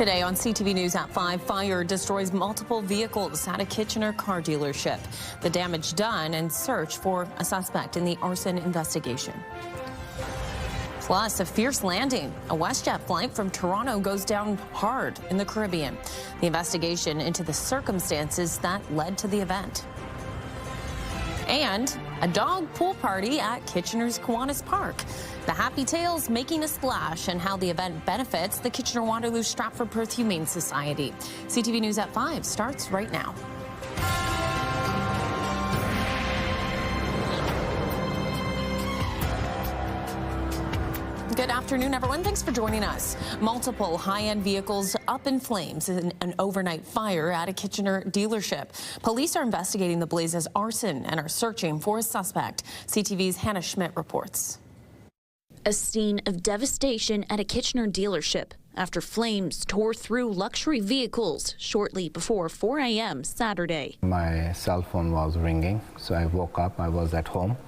Today on CTV News at 5, fire destroys multiple vehicles at a Kitchener car dealership. The damage done and search for a suspect in the arson investigation. Plus, a fierce landing. A WestJet flight from Toronto goes down hard in the Caribbean. The investigation into the circumstances that led to the event. And a dog pool party at Kitchener's Kiwanis Park. The Happy Tales making a splash and how the event benefits the Kitchener-Waterloo Stratford Perth Humane Society. CTV News at 5 starts right now. Good afternoon, everyone. Thanks for joining us. Multiple high-end vehicles up in flames in an overnight fire at a Kitchener dealership. Police are investigating the blaze as arson and are searching for a suspect. CTV's Hannah Schmidt reports. A scene of devastation at a Kitchener dealership after flames tore through luxury vehicles shortly before 4 a.m. Saturday. My cell phone was ringing, so I woke up. I was at home.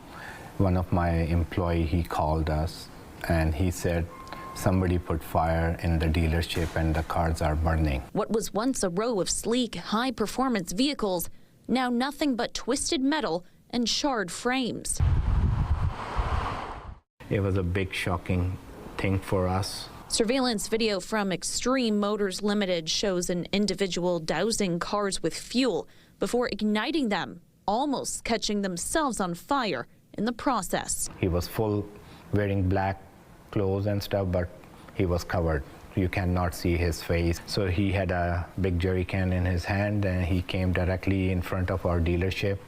One of my employees, he called us and he said somebody put fire in the dealership and the cars are burning. What was once a row of sleek, high-performance vehicles, now nothing but twisted metal and charred frames. It was a big, shocking thing for us. Surveillance video from Extreme Motors Limited shows an individual dousing cars with fuel before igniting them, almost catching themselves on fire in the process. He was wearing black clothes and stuff, but he was covered. You cannot see his face. So he had a big jerry can in his hand and he came directly in front of our dealership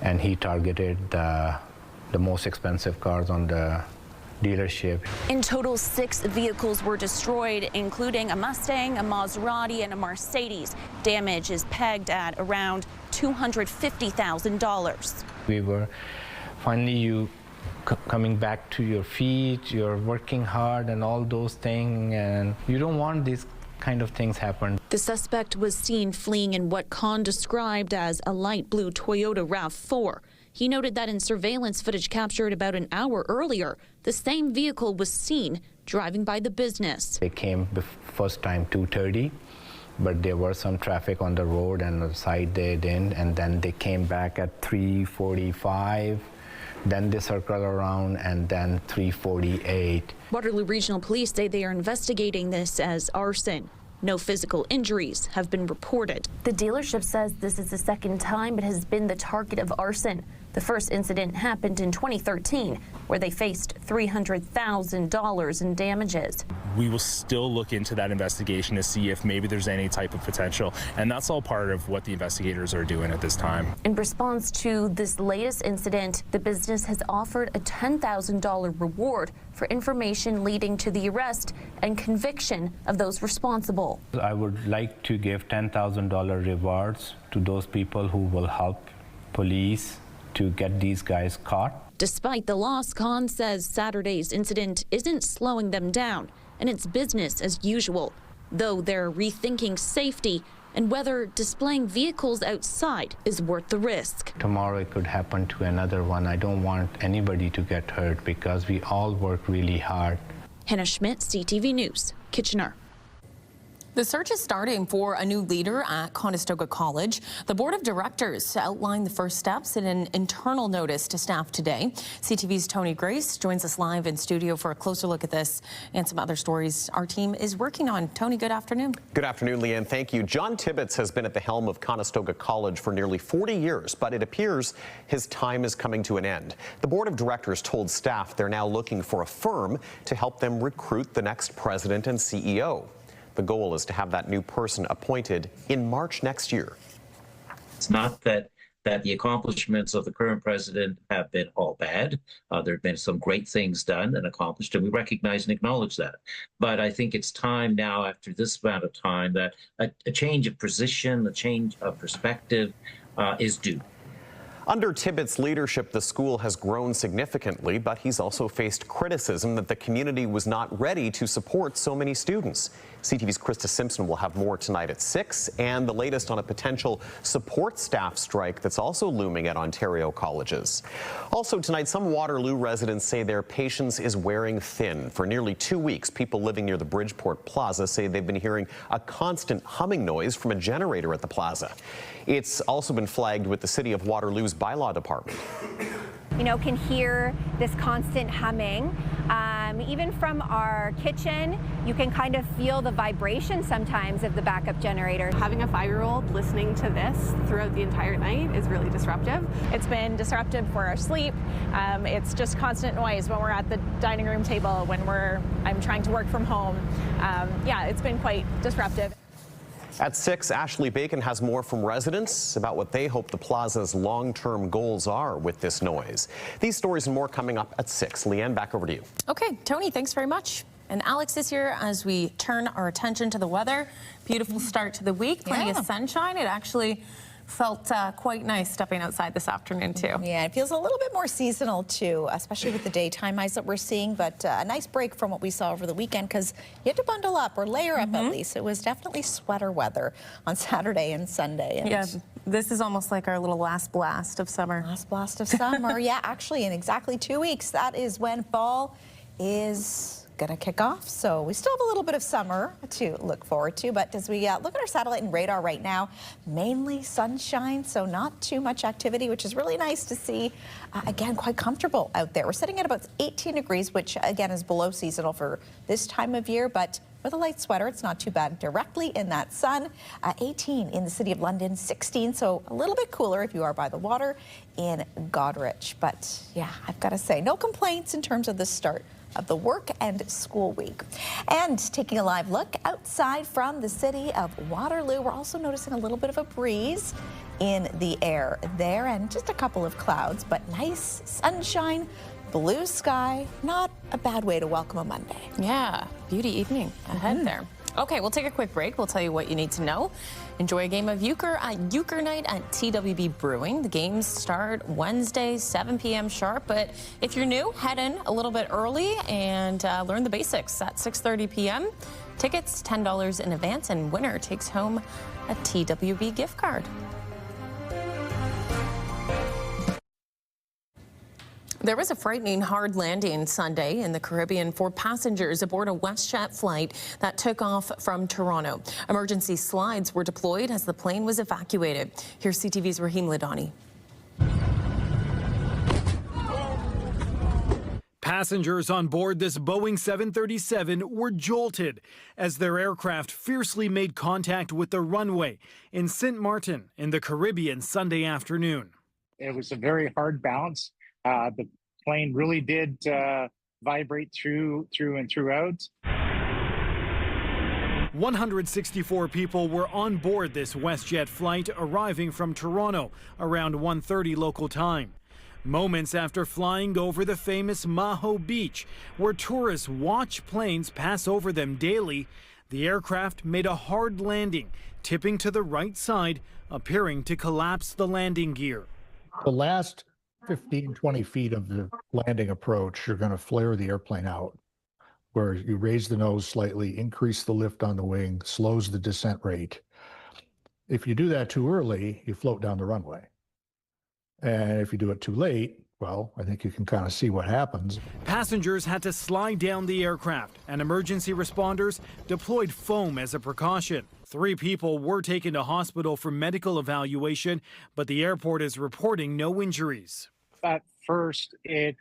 and he targeted the most expensive cars on the dealership. In total, 6 vehicles were destroyed, including a Mustang, a Maserati, and a Mercedes. Damage is pegged at around $250,000. We were finally coming back to your feet, you're working hard and all those things, and you don't want these kind of things happen. The suspect was seen fleeing in what Khan described as a light blue Toyota RAV4. He noted that in surveillance footage captured about an hour earlier, the same vehicle was seen driving by the business. They came first time 2:30, but there was some traffic on the road and on the side they didn't, and then they came back at 3:45. Then they circled around and then 3:48. Waterloo Regional Police say they are investigating this as arson. No physical injuries have been reported. The dealership says this is the second time it has been the target of arson. The first incident happened in 2013, where they faced $300,000 in damages. We will still look into that investigation to see if maybe there's any type of potential, and that's all part of what the investigators are doing at this time. In response to this latest incident, the business has offered a $10,000 reward for information leading to the arrest and conviction of those responsible. I would like to give $10,000 rewards to those people who will help police to get these guys caught. Despite the loss, Khan says Saturday's incident isn't slowing them down, and it's business as usual, though they're rethinking safety and whether displaying vehicles outside is worth the risk. Tomorrow it could happen to another one. I don't want anybody to get hurt because we all work really hard. Hannah Schmidt, CTV News, Kitchener. The search is starting for a new leader at Conestoga College. The board of directors outlined the first steps in an internal notice to staff today. CTV's Tony Grace joins us live in studio for a closer look at this and some other stories our team is working on. Tony, good afternoon. Good afternoon, Leanne. Thank you. John Tibbetts has been at the helm of Conestoga College for nearly 40 years, but it appears his time is coming to an end. The board of directors told staff they're now looking for a firm to help them recruit the next president and CEO. The goal is to have that new person appointed in March next year. It's not that the accomplishments of the current president have been all bad. There have been some great things done and accomplished, and we recognize and acknowledge that. But I think it's time now, after this amount of time, that a change of position, a change of perspective is due. Under Tibbetts' leadership, the school has grown significantly, but he's also faced criticism that the community was not ready to support so many students. CTV's Krista Simpson will have more tonight at 6, and the latest on a potential support staff strike that's also looming at Ontario colleges. Also tonight, some Waterloo residents say their patience is wearing thin. For nearly 2 weeks, people living near the Bridgeport Plaza say they've been hearing a constant humming noise from a generator at the plaza. It's also been flagged with the City of Waterloo's bylaw department. Can hear this constant humming. Even from our kitchen, you can kind of feel the vibration sometimes of the backup generator. Having a 5-year-old listening to this throughout the entire night is really disruptive. It's been disruptive for our sleep. It's just constant noise when we're at the dining room table, when I'm trying to work from home. Yeah, it's been quite disruptive. At 6, Ashley Bacon has more from residents about what they hope the plaza's long-term goals are with this noise. These stories and more coming up at 6. Leanne, back over to you. Okay, Tony, thanks very much. And Alex is here as we turn our attention to the weather. Beautiful start to the week, plenty of sunshine. It actually felt quite nice stepping outside this afternoon too. Yeah, it feels a little bit more seasonal too, especially with the daytime highs that we're seeing, but a nice break from what we saw over the weekend because you had to bundle up or layer up at least. It was definitely sweater weather on Saturday and Sunday. And yeah, this is almost like our little last blast of summer. Last blast of summer, yeah, actually in exactly 2 weeks, that is when fall is going to kick off. So we still have a little bit of summer to look forward to, but as we look at our satellite and radar right now, mainly sunshine, so not too much activity, which is really nice to see. Again, quite comfortable out there. We're sitting at about 18 degrees, which again is below seasonal for this time of year, but with a light sweater, it's not too bad directly in that sun. 18 in the City of London, 16, so a little bit cooler if you are by the water in Goderich. But yeah, I've got to say, no complaints in terms of the start of the work and school week. And taking a live look outside from the City of Waterloo, we're also noticing a little bit of a breeze in the air there and just a couple of clouds, but nice sunshine, blue sky, not a bad way to welcome a Monday. Yeah, beauty evening ahead there. Okay, we'll take a quick break. We'll tell you what you need to know. Enjoy a game of euchre at Euchre Night at TWB Brewing. The games start Wednesday, 7 p.m. sharp. But if you're new, head in a little bit early and learn the basics at 6:30 p.m. Tickets, $10 in advance, and winner takes home a TWB gift card. There was a frightening hard landing Sunday in the Caribbean for passengers aboard a WestJet flight that took off from Toronto. Emergency slides were deployed as the plane was evacuated. Here's CTV's Raheem Ladani. Passengers on board this Boeing 737 were jolted as their aircraft fiercely made contact with the runway in St. Martin in the Caribbean Sunday afternoon. It was a very hard bounce. The plane really did vibrate through and throughout. 164 people were on board this WestJet flight arriving from Toronto around 1:30 local time. Moments after flying over the famous Maho Beach, where tourists watch planes pass over them daily, the aircraft made a hard landing, tipping to the right side, appearing to collapse the landing gear. The last 15, 20 feet of the landing approach, you're going to flare the airplane out, where you raise the nose slightly, increase the lift on the wing, slows the descent rate. If you do that too early, you float down the runway. And if you do it too late, well, I think you can kind of see what happens. Passengers had to slide down the aircraft, and emergency responders deployed foam as a precaution. 3 people were taken to hospital for medical evaluation, but the airport is reporting no injuries. At first, it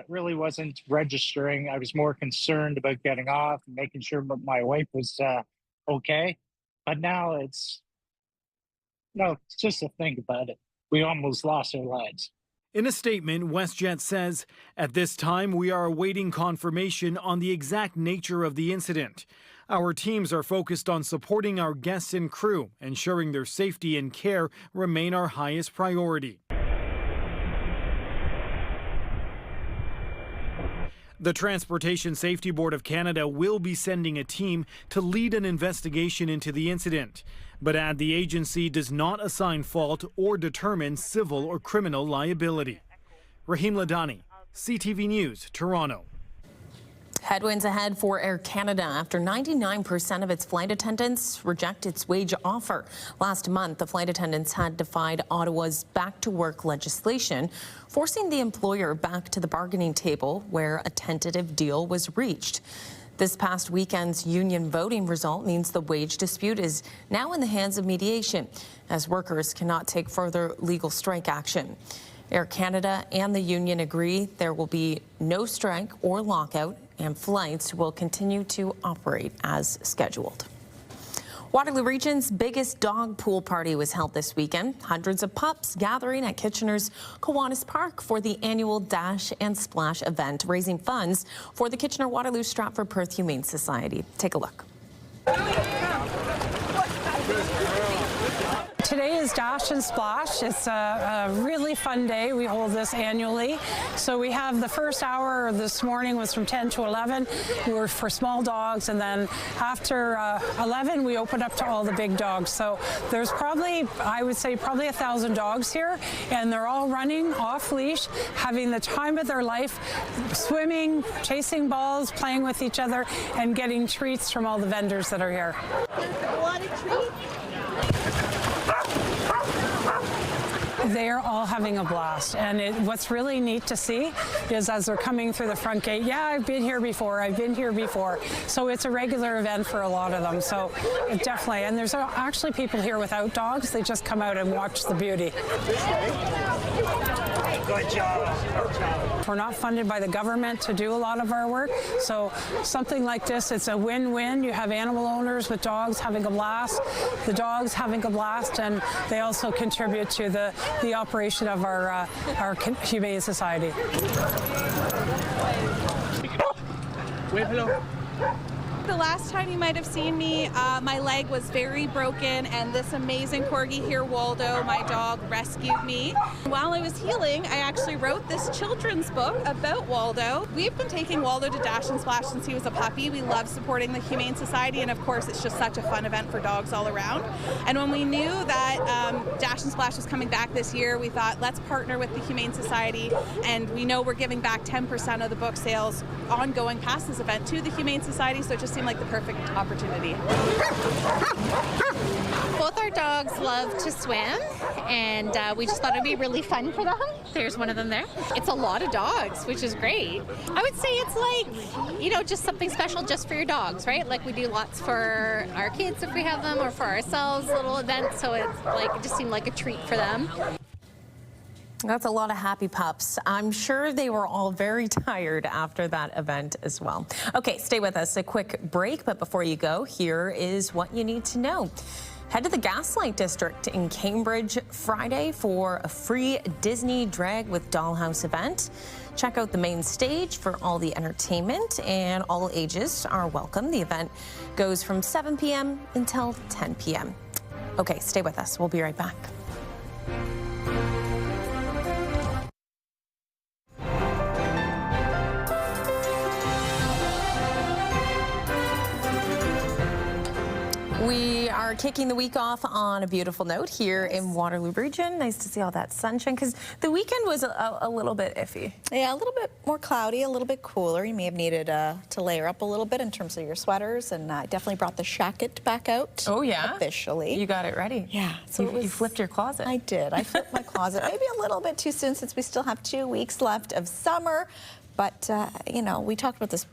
really wasn't registering. I was more concerned about getting off and making sure my wife was okay. But now it's just to think about it. We almost lost our lives. In a statement, WestJet says, "At this time, we are awaiting confirmation on the exact nature of the incident. Our teams are focused on supporting our guests and crew, ensuring their safety and care remain our highest priority." The Transportation Safety Board of Canada will be sending a team to lead an investigation into the incident. but add the agency does not assign fault or determine civil or criminal liability. Rahim Ladani, CTV News, Toronto. Headwinds ahead for Air Canada after 99% of its flight attendants reject its wage offer. Last month, the flight attendants had defied Ottawa's back-to-work legislation, forcing the employer back to the bargaining table where a tentative deal was reached. This past weekend's union voting result means the wage dispute is now in the hands of mediation, as workers cannot take further legal strike action. Air Canada and the union agree there will be no strike or lockout, and flights will continue to operate as scheduled. Waterloo Region's biggest dog pool party was held this weekend. Hundreds of pups gathering at Kitchener's Kiwanis Park for the annual Dash and Splash event, raising funds for the Kitchener-Waterloo Stratford Perth Humane Society. Take a look. Today is Dash and Splash. It's a really fun day. We hold this annually. So we have the first hour this morning was from 10 to 11. We were for small dogs, and then after 11 we opened up to all the big dogs. So there's probably, I would say, probably 1,000 dogs here, and they're all running off leash, having the time of their life, swimming, chasing balls, playing with each other, and getting treats from all the vendors that are here. Want a treat? They're all having a blast, and what's really neat to see is as they're coming through the front gate, yeah, I've been here before. So it's a regular event for a lot of them. So definitely, and there's actually people here without dogs. They just come out and watch the beauty. Good job. We're not funded by the government to do a lot of our work, so something like this, it's a win-win. You have animal owners with dogs having a blast, the dogs having a blast, and they also contribute to the operation of our Humane Society. Wave hello. The last time you might have seen me, my leg was very broken, and this amazing corgi here, Waldo, my dog, rescued me. While I was healing, I actually wrote this children's book about Waldo. We've been taking Waldo to Dash and Splash since he was a puppy. We love supporting the Humane Society, and of course it's just such a fun event for dogs all around. And when we knew that Dash and Splash was coming back this year, we thought, let's partner with the Humane Society, and we know we're giving back 10% of the book sales ongoing past this event to the Humane Society, so it just seemed like the perfect opportunity. Both our dogs love to swim, and we just thought it'd be really fun for them. There's one of them there. It's a lot of dogs, which is great. I would say it's like, you know, just something special just for your dogs, right? Like we do lots for our kids if we have them, or for ourselves, little events, so it's like, it just seemed like a treat for them. That's a lot of happy pups. I'm sure they were all very tired after that event as well. Okay, stay with us. A quick break, but before you go, here is what you need to know. Head to the Gaslight District in Cambridge Friday for a free Disney Drag with Dollhouse event. Check out the main stage for all the entertainment, and all ages are welcome. The event goes from 7 p.m. until 10 p.m. Okay, stay with us. We'll be right back. We are kicking the week off on a beautiful note here in Waterloo Region. Nice to see all that sunshine, because the weekend was a little bit iffy. Yeah, a little bit more cloudy, a little bit cooler. You may have needed to layer up a little bit in terms of your sweaters, and I definitely brought the shacket back out. Oh, yeah? Officially. You got it ready. Yeah. So you flipped your closet. I did. I flipped my closet. Maybe a little bit too soon, since we still have 2 weeks left of summer. But, you know, we talked about this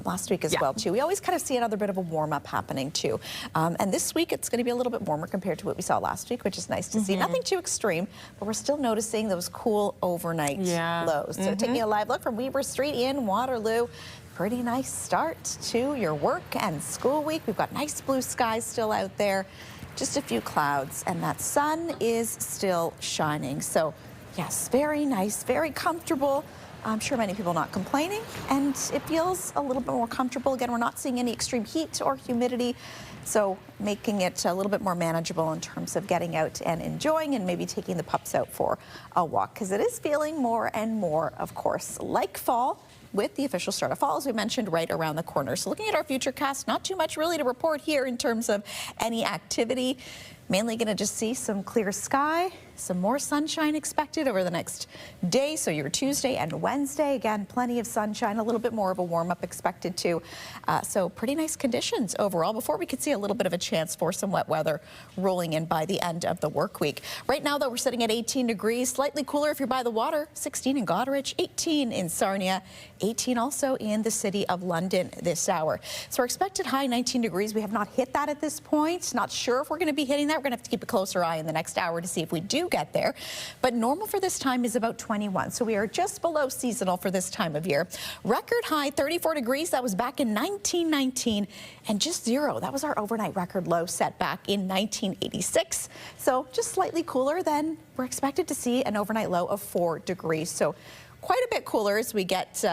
last week as well, too. We always kind of see another bit of a warm-up happening, too. And this week, it's going to be a little bit warmer compared to what we saw last week, which is nice to see. Nothing too extreme, but we're still noticing those cool overnight lows. So taking a live look from Weber Street in Waterloo. Pretty nice start to your work and school week. We've got nice blue skies still out there, just a few clouds, and that sun is still shining. So, yes, very nice, very comfortable. I'm sure many people are not complaining, and it feels a little bit more comfortable. Again, we're not seeing any extreme heat or humidity, so making it a little bit more manageable in terms of getting out and enjoying, and maybe taking the pups out for a walk, because it is feeling more and more, of course, like fall with the official start of fall, as we mentioned, right around the corner. So looking at our futurecast, not too much really to report here in terms of any activity. Mainly going to just see some clear sky, some more sunshine expected over the next day. So your Tuesday and Wednesday, again, plenty of sunshine, a little bit more of a warm up expected too. So pretty nice conditions overall before we could see a little bit of a chance for some wet weather rolling in by the end of the work week. Right now, though, we're sitting at 18 degrees, slightly cooler if you're by the water, 16 in Goderich, 18 in Sarnia, 18 also in the city of London this hour. So our expected high 19 degrees. We have not hit that at this point. Not sure if we're going to be hitting that. We're going to have to keep a closer eye in the next hour to see if we do get there. But normal for this time is about 21. So we are just below seasonal for this time of year. Record high 34 degrees. That was back in 1919, and just 0. That was our overnight record low set back in 1986. So just slightly cooler than we're expected to see, an overnight low of 4 degrees. So quite a bit cooler as we get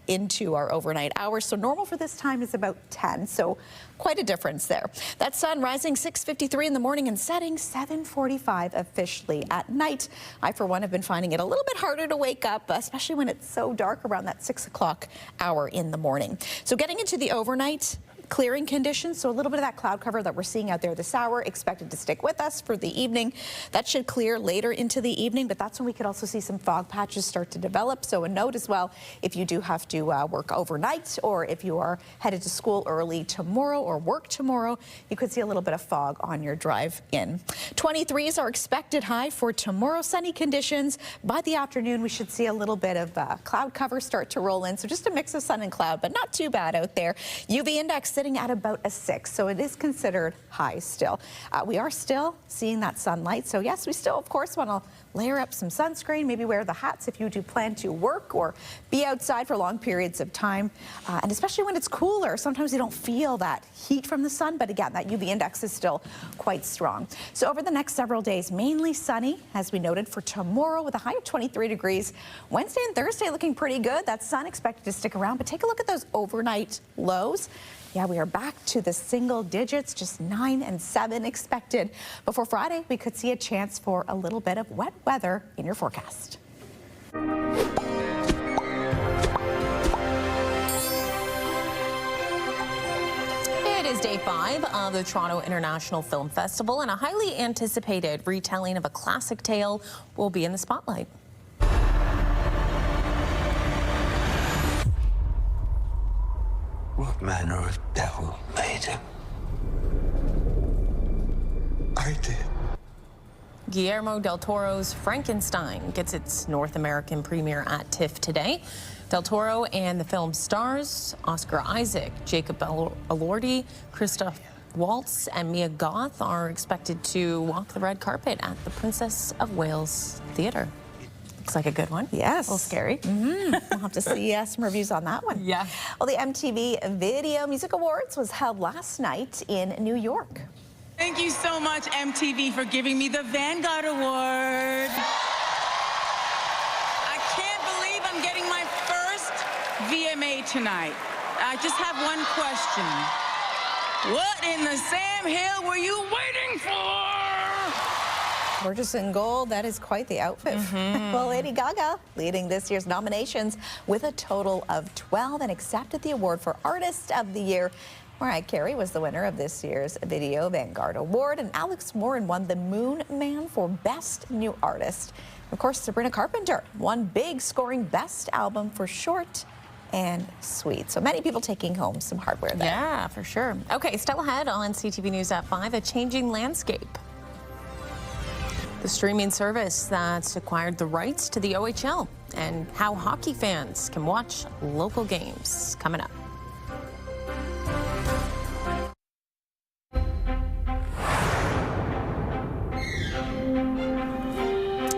into our overnight hours. So normal for this time is about 10. So quite a difference there. That sun rising 6:53 in the morning and setting 7:45 officially at night. I, for one, have been finding it a little bit harder to wake up, especially when it's so dark around that 6 o'clock hour in the morning. So getting into the overnight, clearing conditions, so a little bit of that cloud cover that we're seeing out there this hour expected to stick with us for the evening. That should clear later into the evening, but that's when we could also see some fog patches start to develop. So a note as well, if you do have to work overnight, or if you are headed to school early tomorrow or work tomorrow, you could see a little bit of fog on your drive in. 23s are expected high for tomorrow. Sunny conditions. By the afternoon, we should see a little bit of cloud cover start to roll in. So just a mix of sun and cloud, but not too bad out there. UV index sitting at about a 6, so it is considered high still. We are still seeing that sunlight, so yes, we still, of course, want to layer up some sunscreen, maybe wear the hats if you do plan to work or be outside for long periods of time. And especially when it's cooler, sometimes you don't feel that heat from the sun, but again, that UV index is still quite strong. So over the next several days, mainly sunny, as we noted, for tomorrow with a high of 23 degrees. Wednesday and Thursday looking pretty good. That sun expected to stick around, but take a look at those overnight lows. Yeah, we are back to the single digits, just 9 and 7 expected. Before Friday, we could see a chance for a little bit of wet weather in your forecast. It is day 5 of the Toronto International Film Festival, and a highly anticipated retelling of a classic tale will be in the spotlight. What manner of devil made him? I did. Guillermo del Toro's Frankenstein gets its North American premiere at TIFF today. Del Toro and the film stars Oscar Isaac, Jacob Elordi, Christoph Waltz, and Mia Goth are expected to walk the red carpet at the Princess of Wales Theatre. Looks like a good one. Yes. A little scary. We'll have to see some reviews on that one. Yeah. Well, the MTV Video Music Awards was held last night in New York. Thank you so much, MTV, for giving me the Vanguard Award. I can't believe I'm getting my first VMA tonight. I just have one question. What in the Sam Hill were you waiting for? Gorgeous in gold, that is quite the outfit. Well, Lady Gaga leading this year's nominations with a total of 12 and accepted the award for Artist of the Year. Mariah Carey was the winner of this year's Video Vanguard Award, and Alex Warren won the Moon Man for Best New Artist. Of course, Sabrina Carpenter won Big, scoring Best Album for Short and Sweet. So many people taking home some hardware there. Yeah, for sure. Okay, still ahead on CTV News at 5, a changing landscape. The streaming service that's acquired the rights to the OHL and how hockey fans can watch local games coming up.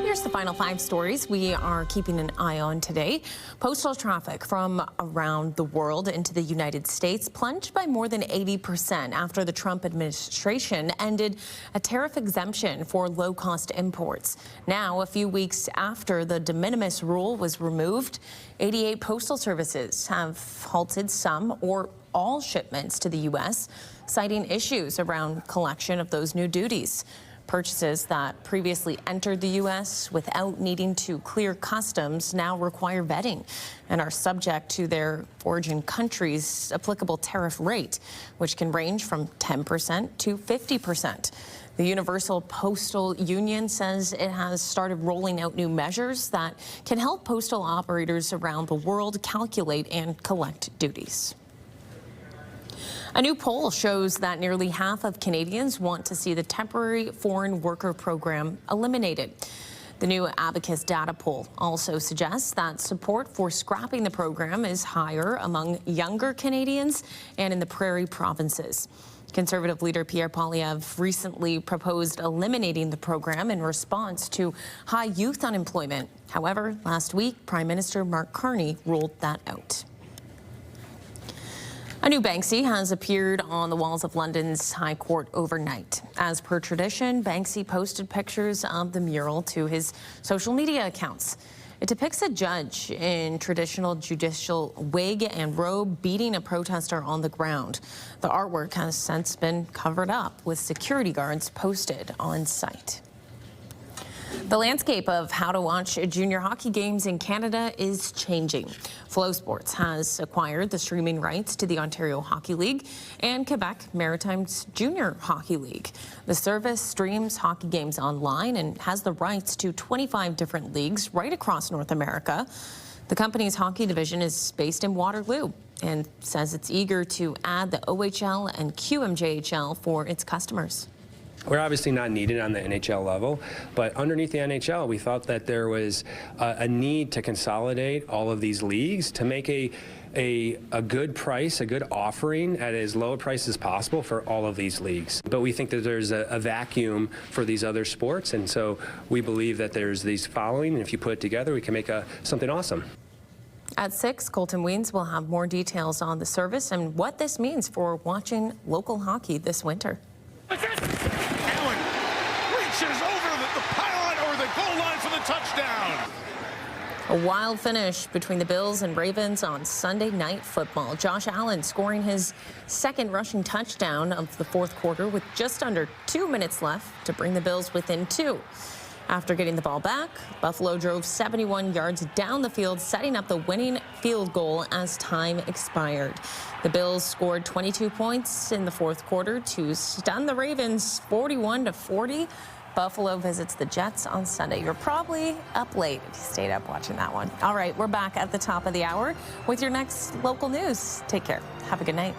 Here's the final 5 stories we are keeping an eye on today. Postal traffic from around the world into the United States plunged by more than 80% after the Trump administration ended a tariff exemption for low-cost imports. Now, a few weeks after the de minimis rule was removed, 88 postal services have halted some or all shipments to the U.S., citing issues around collection of those new duties. Purchases that previously entered the U.S. without needing to clear customs now require vetting and are subject to their origin country's applicable tariff rate, which can range from 10% to 50%. The Universal Postal Union says it has started rolling out new measures that can help postal operators around the world calculate and collect duties. A new poll shows that nearly half of Canadians want to see the temporary foreign worker program eliminated. The new Abacus data poll also suggests that support for scrapping the program is higher among younger Canadians and in the prairie provinces. Conservative leader Pierre Poilievre recently proposed eliminating the program in response to high youth unemployment. However, last week, Prime Minister Mark Carney ruled that out. A new Banksy has appeared on the walls of London's High Court overnight. As per tradition, Banksy posted pictures of the mural to his social media accounts. It depicts a judge in traditional judicial wig and robe beating a protester on the ground. The artwork has since been covered up with security guards posted on site. The landscape of how to watch junior hockey games in Canada is changing. Flow Sports has acquired the streaming rights to the Ontario Hockey League and Quebec Maritime's Junior Hockey League. The service streams hockey games online and has the rights to 25 different leagues right across North America. The company's hockey division is based in Waterloo and says it's eager to add the OHL and QMJHL for its customers. We're obviously not needed on the NHL level, but underneath the NHL, we thought that there was a need to consolidate all of these leagues to make a good price, a good offering at as low a price as possible for all of these leagues. But we think that there's a vacuum for these other sports, and so we believe that there's these following, and if you put it together, we can make something awesome. At 6, Colton Weens will have more details on the service and what this means for watching local hockey this winter. Over the pylon or the goal line for the touchdown. A wild finish between the Bills and Ravens on Sunday Night Football. Josh Allen scoring his second rushing touchdown of the fourth quarter with just under 2 minutes left to bring the Bills within 2. After getting the ball back, Buffalo drove 71 yards down the field, setting up the winning field goal as time expired. The Bills scored 22 points in the fourth quarter to stun the Ravens 41-40. Buffalo visits the Jets on Sunday. You're probably up late if you stayed up watching that one. All right, we're back at the top of the hour with your next local news. Take care. Have a good night.